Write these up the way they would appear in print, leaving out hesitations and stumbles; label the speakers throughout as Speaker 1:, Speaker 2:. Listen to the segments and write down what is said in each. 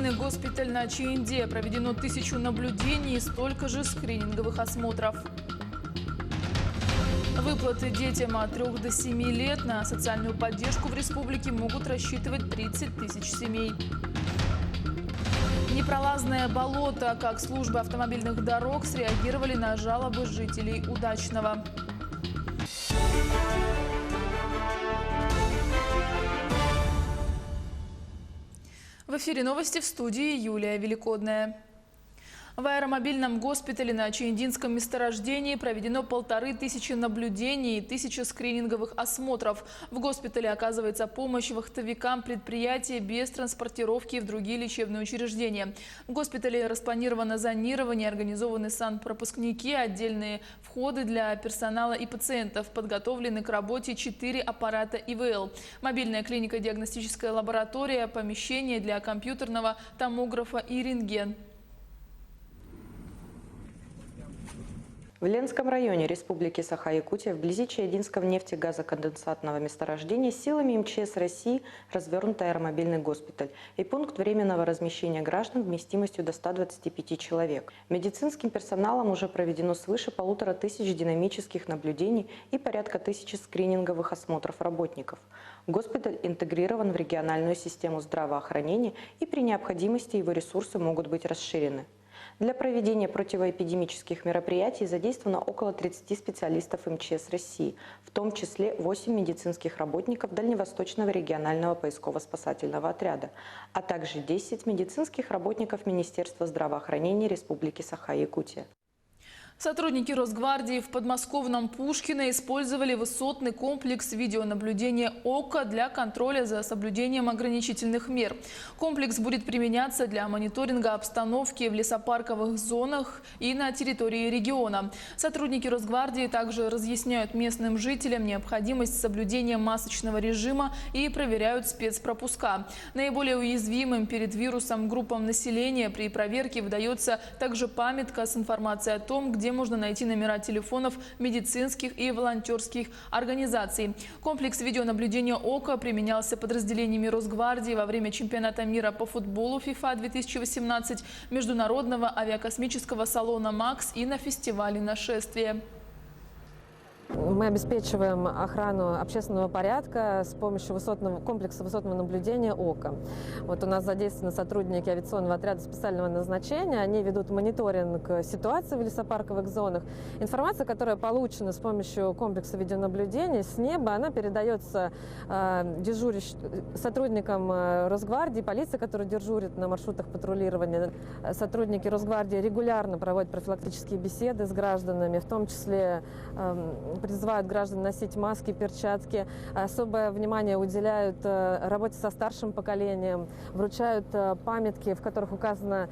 Speaker 1: мобильный госпиталь на ЧНД. Проведено 1000 наблюдений и столько же скрининговых осмотров. Выплаты детям от 3 до 7 лет. На социальную поддержку в республике могут рассчитывать 30 тысяч семей. Непролазное болото. Как службы автомобильных дорог среагировали на жалобы жителей Удачного. В эфире новости, в студии Юлия Великодная. В аэромобильном госпитале на Чаендинском месторождении проведено 1500 наблюдений и 1000 скрининговых осмотров. В госпитале оказывается помощь вахтовикам предприятия без транспортировки в другие лечебные учреждения. В госпитале распланировано зонирование, организованы санпропускники, отдельные входы для персонала и пациентов. Подготовлены к работе 4 аппарата ИВЛ. Мобильная клинико-диагностическая лаборатория, помещение для компьютерного томографа и рентген.
Speaker 2: В Ленском районе Республики Саха-Якутия вблизи Чаендинского нефтегазоконденсатного месторождения силами МЧС России развернут аэромобильный госпиталь и пункт временного размещения граждан вместимостью до 125 человек. Медицинским персоналом уже проведено свыше 1500 динамических наблюдений и порядка 1000 скрининговых осмотров работников. Госпиталь интегрирован в региональную систему здравоохранения, и при необходимости его ресурсы могут быть расширены. Для проведения противоэпидемических мероприятий задействовано около 30 специалистов МЧС России, в том числе 8 медицинских работников Дальневосточного регионального поисково-спасательного отряда, а также 10 медицинских работников Министерства здравоохранения Республики Саха-Якутия.
Speaker 1: Сотрудники Росгвардии в подмосковном Пушкино использовали высотный комплекс видеонаблюдения ОКО для контроля за соблюдением ограничительных мер. Комплекс будет применяться для мониторинга обстановки в лесопарковых зонах и на территории региона. Сотрудники Росгвардии также разъясняют местным жителям необходимость соблюдения масочного режима и проверяют спецпропуска. Наиболее уязвимым перед вирусом группам населения при проверке выдается также памятка с информацией о том, где можно найти номера телефонов медицинских и волонтерских организаций. Комплекс видеонаблюдения ОКО применялся подразделениями Росгвардии во время чемпионата мира по футболу FIFA 2018, международного авиакосмического салона «МАКС» и на фестивале «Нашествие».
Speaker 3: Мы обеспечиваем охрану общественного порядка с помощью комплекса высотного наблюдения ОКО. Вот у нас задействованы сотрудники авиационного отряда специального назначения. Они ведут мониторинг ситуации в лесопарковых зонах. Информация, которая получена с помощью комплекса видеонаблюдения с неба, она передается сотрудникам Росгвардии, полиции, которые дежурят на маршрутах патрулирования. Сотрудники Росгвардии регулярно проводят профилактические беседы с гражданами, в том числе призывают граждан носить маски, перчатки. Особое внимание уделяют работе со старшим поколением, вручают памятки, в которых указана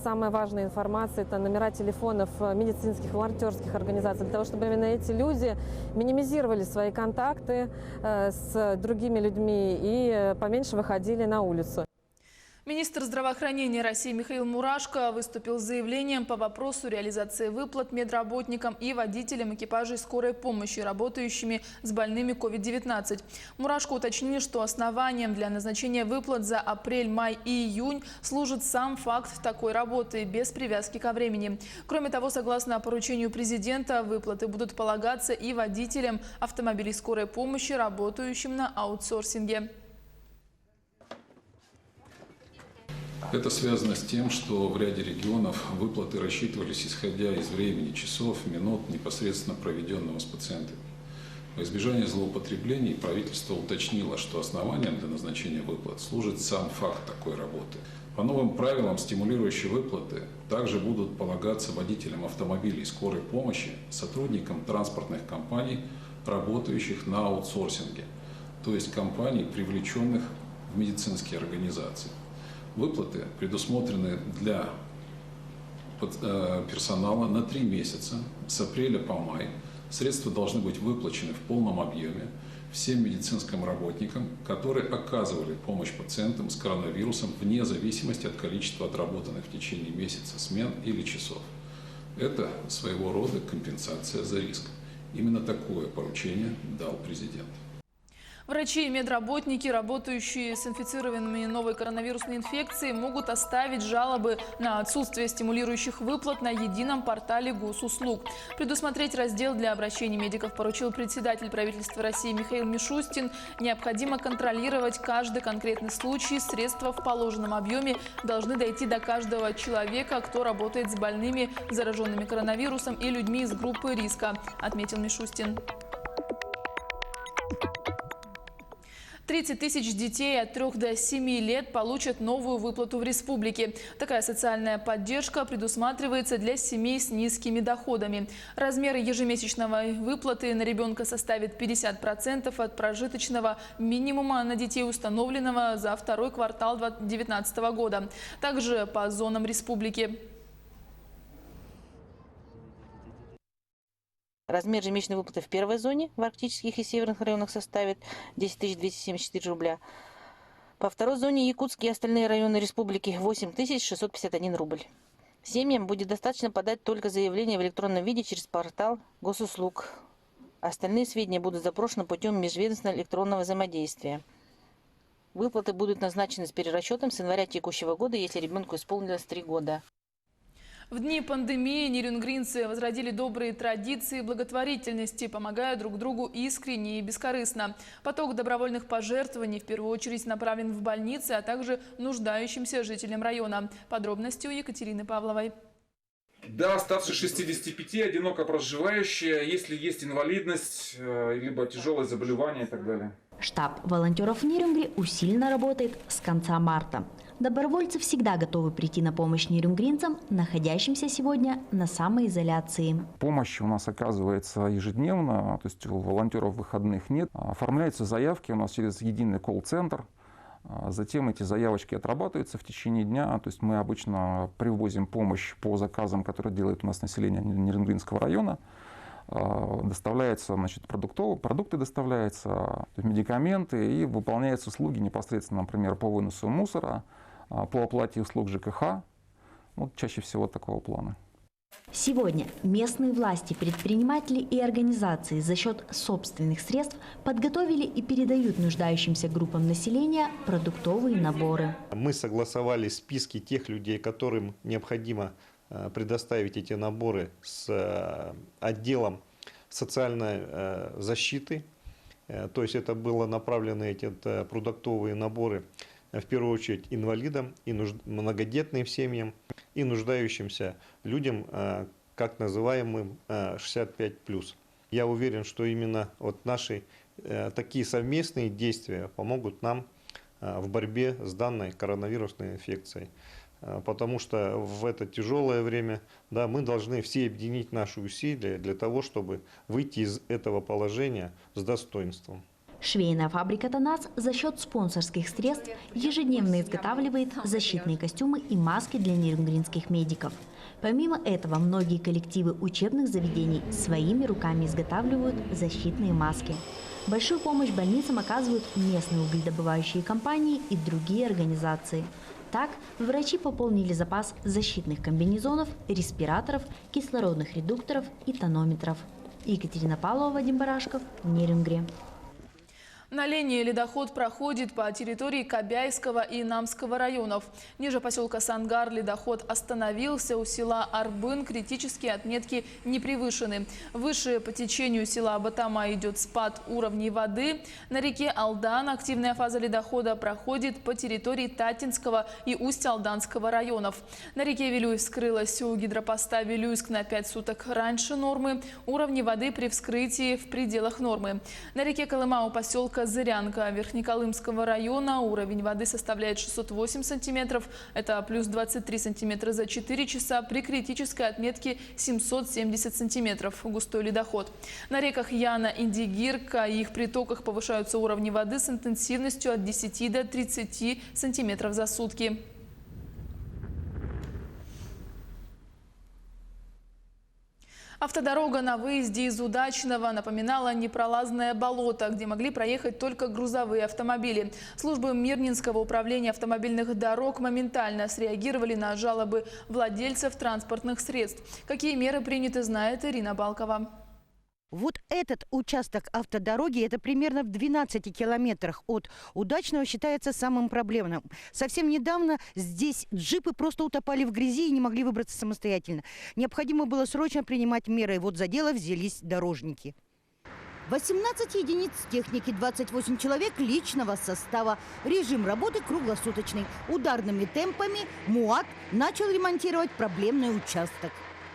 Speaker 3: самая важная информация, это номера телефонов медицинских, волонтерских организаций, для того, чтобы именно эти люди минимизировали свои контакты с другими людьми и поменьше выходили на улицу.
Speaker 1: Министр здравоохранения России Михаил Мурашко выступил с заявлением по вопросу реализации выплат медработникам и водителям экипажей скорой помощи, работающими с больными COVID-19. Мурашко уточнил, что основанием для назначения выплат за апрель, май и июнь служит сам факт такой работы, без привязки ко времени. Кроме того, согласно поручению президента, выплаты будут полагаться и водителям автомобилей скорой помощи, работающим на аутсорсинге.
Speaker 4: Это связано с тем, что в ряде регионов выплаты рассчитывались исходя из времени, часов, минут, непосредственно проведенного с пациентами. Во избежание злоупотреблений правительство уточнило, что основанием для назначения выплат служит сам факт такой работы. По новым правилам стимулирующие выплаты также будут полагаться водителям автомобилей скорой помощи, сотрудникам транспортных компаний, работающих на аутсорсинге, то есть компаний, привлеченных в медицинские организации. Выплаты предусмотрены для персонала на 3 месяца, с апреля по май. Средства должны быть выплачены в полном объеме всем медицинским работникам, которые оказывали помощь пациентам с коронавирусом вне зависимости от количества отработанных в течение месяца смен или часов. Это своего рода компенсация за риск. Именно такое поручение дал президент.
Speaker 1: Врачи и медработники, работающие с инфицированными новой коронавирусной инфекцией, могут оставить жалобы на отсутствие стимулирующих выплат на едином портале госуслуг. Предусмотреть раздел для обращений медиков поручил председатель правительства России Михаил Мишустин. Необходимо контролировать каждый конкретный случай. Средства в положенном объеме должны дойти до каждого человека, кто работает с больными, зараженными коронавирусом и людьми из группы риска, отметил Мишустин. 30 тысяч детей от 3 до 7 лет получат новую выплату в республике. Такая социальная поддержка предусматривается для семей с низкими доходами. Размер ежемесячной выплаты на ребенка составит 50% от прожиточного минимума на детей, установленного за второй квартал 2019 года. Также по зонам республики.
Speaker 5: Размер ежемесячной выплаты в первой зоне в арктических и северных районах составит 10 274 рубля. По второй зоне Якутские и остальные районы республики 8 651 рубль. Семьям будет достаточно подать только заявление в электронном виде через портал госуслуг. Остальные сведения будут запрошены путем межведомственного электронного взаимодействия. Выплаты будут назначены с перерасчетом с января текущего года, если ребенку исполнилось 3 года.
Speaker 1: В дни пандемии нерюнгринцы возродили добрые традиции благотворительности, помогая друг другу искренне и бескорыстно. Поток добровольных пожертвований в первую очередь направлен в больницы, а также нуждающимся жителям района. Подробности у Екатерины Павловой.
Speaker 6: Да, старше 65, одиноко проживающие, если есть инвалидность, либо тяжелое заболевание и так далее.
Speaker 7: Штаб волонтеров в Нерюнгри усиленно работает с конца марта. Добровольцы всегда готовы прийти на помощь нерюнгринцам, находящимся сегодня на самоизоляции.
Speaker 8: Помощь у нас оказывается ежедневно, то есть у волонтеров выходных нет. Оформляются заявки у нас через единый колл-центр. Затем эти заявочки отрабатываются в течение дня. То есть мы обычно привозим помощь по заказам, которые делает у нас население Нерюнгринского района. Доставляются, значит, продукты доставляются, медикаменты, и выполняются услуги непосредственно, например, по выносу мусора, по оплате услуг ЖКХ. Вот чаще всего такого плана.
Speaker 7: Сегодня местные власти, предприниматели и организации за счет собственных средств подготовили и передают нуждающимся группам населения продуктовые наборы.
Speaker 9: Мы согласовали списки тех людей, которым необходимо предоставить эти наборы с отделом социальной защиты. То есть это было направлено, эти продуктовые наборы, в первую очередь инвалидам и многодетным семьям и нуждающимся людям, как называемым 65+. Я уверен, что именно вот наши такие совместные действия помогут нам в борьбе с данной коронавирусной инфекцией. Потому что в это тяжелое время, да, мы должны все объединить наши усилия для того, чтобы выйти из этого положения с достоинством.
Speaker 7: Швейная фабрика «Танас» за счет спонсорских средств ежедневно изготавливает защитные костюмы и маски для нерюнгринских медиков. Помимо этого, многие коллективы учебных заведений своими руками изготавливают защитные маски. Большую помощь больницам оказывают местные угледобывающие компании и другие организации. Так, врачи пополнили запас защитных комбинезонов, респираторов, кислородных редукторов и тонометров. Екатерина Павлова, Вадим Барашков, Нерюнгри.
Speaker 1: На Лене ледоход проходит по территории Кобяйского и Намского районов. Ниже поселка Сангар ледоход остановился. У села Арбын критические отметки не превышены. Выше по течению села Батама идет спад уровней воды. На реке Алдан активная фаза ледохода проходит по территории Татинского и Усть-Алданского районов. На реке Вилюй вскрылась у гидропоста Вилюйск на 5 суток раньше нормы. Уровни воды при вскрытии в пределах нормы. На реке Колыма у поселка Зырянка Верхнеколымского района уровень воды составляет 608 сантиметров. Это плюс 23 сантиметра за 4 часа при критической отметке 770 сантиметров. Густой ледоход. На реках Яна, Индигирка и их притоках повышаются уровни воды с интенсивностью от 10 до 30 сантиметров за сутки. Автодорога на выезде из Удачного напоминала непролазное болото, где могли проехать только грузовые автомобили. Службы Мирнинского управления автомобильных дорог моментально среагировали на жалобы владельцев транспортных средств. Какие меры приняты, знает Ирина Балкова.
Speaker 10: Вот этот участок автодороги, это примерно в 12 километрах от Удачного, считается самым проблемным. Совсем недавно здесь джипы просто утопали в грязи и не могли выбраться самостоятельно. Необходимо было срочно принимать меры, и вот за дело взялись дорожники. 18 единиц техники, 28 человек личного состава. Режим работы круглосуточный. Ударными темпами МУАТ начал ремонтировать проблемный участок.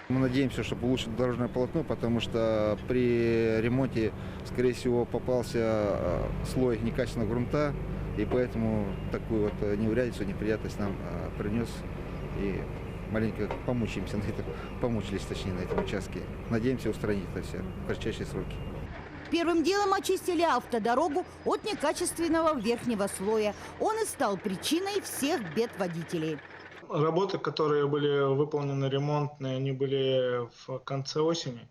Speaker 11: Мы надеемся, что улучшит дорожное полотно, потому что при ремонте, скорее всего, попался слой некачественного грунта, и поэтому такую вот неурядицу, неприятность нам принес. И маленько помучаемся на этом, помучились, точнее, на этом участке. Надеемся устранить это все в кратчайшие сроки.
Speaker 10: Первым делом очистили автодорогу от некачественного верхнего слоя. Он и стал причиной всех бед водителей.
Speaker 12: Работы, которые были выполнены ремонтные, они были в конце осени.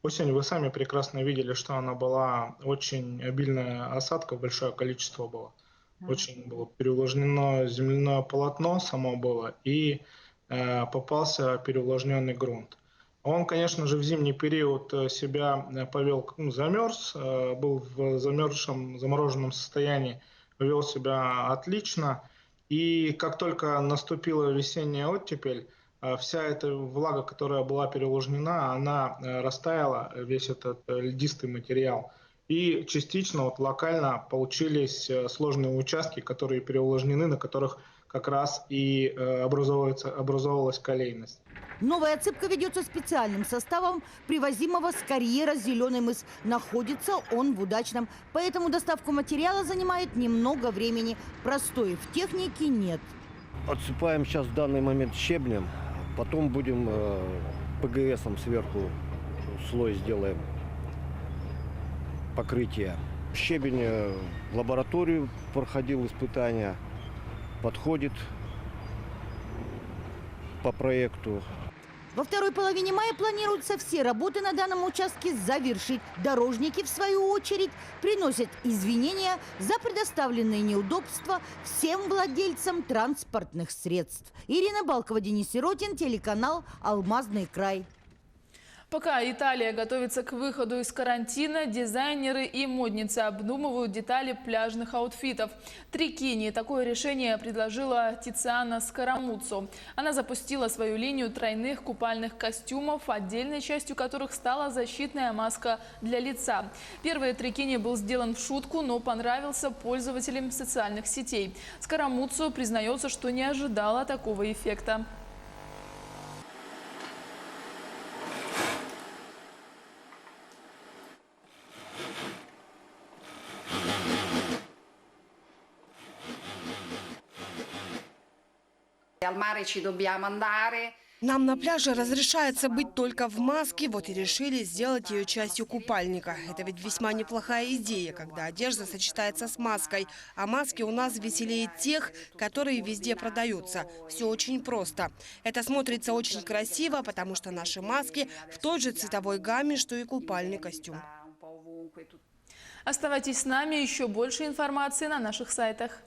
Speaker 12: Осень, вы сами прекрасно видели, что она была очень обильная, осадков большое количество было. Очень было переувлажнено земляное полотно само было, и попался переувлажненный грунт. Он, конечно же, в зимний период себя повел, замерз, был в замороженном состоянии, вел себя отлично. И как только наступила весенняя оттепель, вся эта влага, которая была переувлажнена, она растаяла, весь этот льдистый материал. И частично вот локально получились сложные участки, которые переувлажнены, на которых как раз и образовалась колейность.
Speaker 10: Новая отсыпка ведется специальным составом, привозимого с карьера «Зеленый мыс». Находится он в Удачном, поэтому доставка материала занимает немного времени. Простоя в технике нет.
Speaker 13: Отсыпаем сейчас в данный момент щебнем, потом будем ПГСом сверху слой сделаем, покрытие. Щебень в лабораторию проходил испытания, подходит по проекту.
Speaker 10: Во второй половине мая планируются все работы на данном участке завершить. Дорожники, в свою очередь, приносят извинения за предоставленные неудобства всем владельцам транспортных средств. Ирина Балкова, Денис Сиротин, телеканал «Алмазный край».
Speaker 1: Пока Италия готовится к выходу из карантина, дизайнеры и модницы обдумывают детали пляжных аутфитов. Трикини. Такое решение предложила Тициана Скарамуццо. Она запустила свою линию тройных купальных костюмов, отдельной частью которых стала защитная маска для лица. Первый трикини был сделан в шутку, но понравился пользователям социальных сетей. Скарамуццо признается, что не ожидала такого эффекта.
Speaker 14: Нам на пляже разрешается быть только в маске, вот и решили сделать ее частью купальника. Это ведь весьма неплохая идея, когда одежда сочетается с маской. А маски у нас веселее тех, которые везде продаются. Все очень просто. Это смотрится очень красиво, потому что наши маски в той же цветовой гамме, что и купальный костюм.
Speaker 1: Оставайтесь с нами, еще больше информации на наших сайтах.